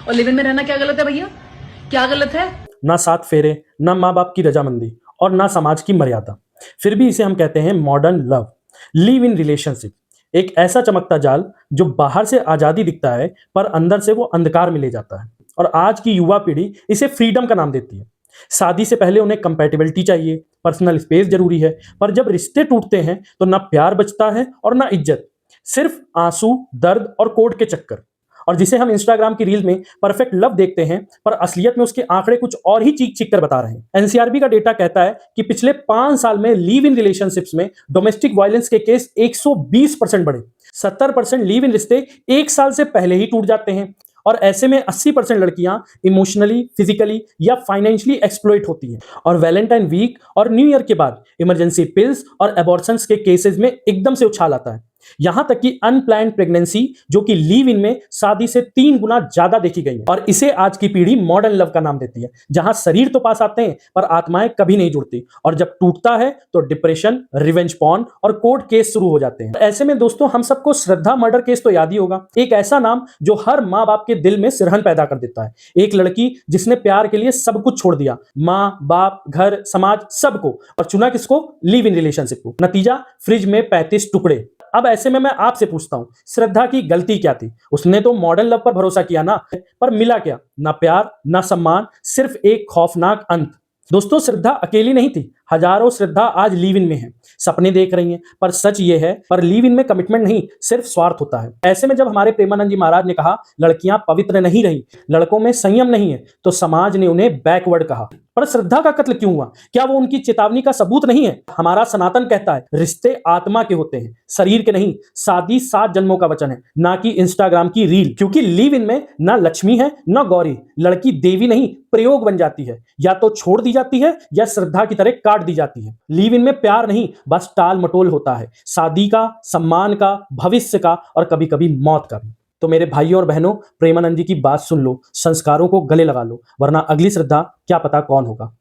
और live in में रहना क्या गलत है भैया? क्या गलत है? ना 7 फेरे, ना माँ बाप की रजामंदी और ना समाज की मर्यादा, फिर भी इसे हम कहते हैं modern love. Live in relationship एक ऐसा चमकता जाल जो बाहर से आजादी दिखता है पर अंदर से वो अंधकार में ले जाता है। और आज की युवा पीढ़ी इसे फ्रीडम का नाम देती है। शादी से पहले उन्हें कंपैटिबिलिटी चाहिए, पर्सनल स्पेस जरूरी है, पर जब रिश्ते टूटते हैं तो ना प्यार बचता है और ना इज्जत, सिर्फ आंसू, दर्द और कोर्ट के चक्कर। और जिसे हम इंस्टाग्राम की रील में परफेक्ट लव देखते हैं, पर असलियत में उसके आंकड़े कुछ और ही चीख चीख कर बता रहे हैं। एनसीआरबी का डेटा कहता है कि पिछले 5 साल में लिव इन रिलेशनशिप्स में डोमेस्टिक वायलेंस के केस 120% बढ़े। 70% लिव इन रिश्ते 1 साल से पहले ही टूट जाते हैं। और ऐसे में 80% लड़कियां इमोशनली, फिजिकली या फाइनेंशियली एक्सप्लॉइट होती हैं। और वैलेंटाइन वीक और न्यू ईयर के बाद इमरजेंसी पिल्स और एबॉर्शंस के केसेस में एकदम से उछाल आता है। यहां तक कि अनप्लान्ड प्रेगनेंसी, जो कि लिव इन में शादी से 3 गुना ज्यादा देखी गई है। और इसे आज की पीढ़ी मॉडर्न लव का नाम देती है, जहां शरीर तो पास आते हैं पर आत्माएं कभी नहीं जुड़ती। और जब टूटता है तो डिप्रेशन, रिवेंज पॉर्न और कोर्ट केस शुरू हो जाते हैं। ऐसे में दोस्तों, हम सबको श्रद्धा मर्डर केस तो याद ही होगा। एक ऐसा नाम जो हर माँ बाप के दिल में सिरहन पैदा कर देता है। एक लड़की जिसने प्यार के लिए सब कुछ छोड़ दिया, माँ बाप, घर, समाज, सबको, और चुना किसको? लिव इन रिलेशनशिप को। नतीजा, फ्रिज में 35 टुकड़े। अब ऐसे में मैं आपसे पूछता हूं, श्रद्धा की गलती क्या थी? उसने तो मॉडर्न लव पर भरोसा किया ना, पर मिला क्या? ना प्यार, ना सम्मान, सिर्फ एक खौफनाक अंत। दोस्तों, श्रद्धा अकेली नहीं थी, हजारों श्रद्धा आज लिव इन में है, सपने देख रही हैं। पर सच ये है, पर लिव इन में कमिटमेंट नहीं, सिर्फ स्वार्थ होता है। ऐसे में जब हमारे प्रेमानंद जी महाराज ने कहा लड़कियां पवित्र नहीं रही, लड़कों में संयम नहीं है, तो समाज ने उन्हें बैकवर्ड कहा। पर श्रद्धा का कत्ल क्यों हुआ? क्या वो उनकी चेतावनी का सबूत नहीं है? हमारा सनातन कहता है रिश्ते आत्मा के होते हैं, शरीर के नहीं। शादी 7 जन्मों का वचन है, ना कि इंस्टाग्राम की रील। क्योंकि लिव इन में ना लक्ष्मी है ना गौरी, लड़की देवी नहीं प्रयोग बन जाती है, या तो छोड़ दी जाती है या श्रद्धा की तरह काट दी जाती है। लिव इन में प्यार नहीं, बस टाल मटोल होता है, शादी का, सम्मान का, भविष्य का और कभी कभी मौत का भी। तो मेरे भाइयों और बहनों, प्रेमानंद जी की बात सुन लो, संस्कारों को गले लगा लो, वरना अगली श्रद्धा क्या पता कौन होगा।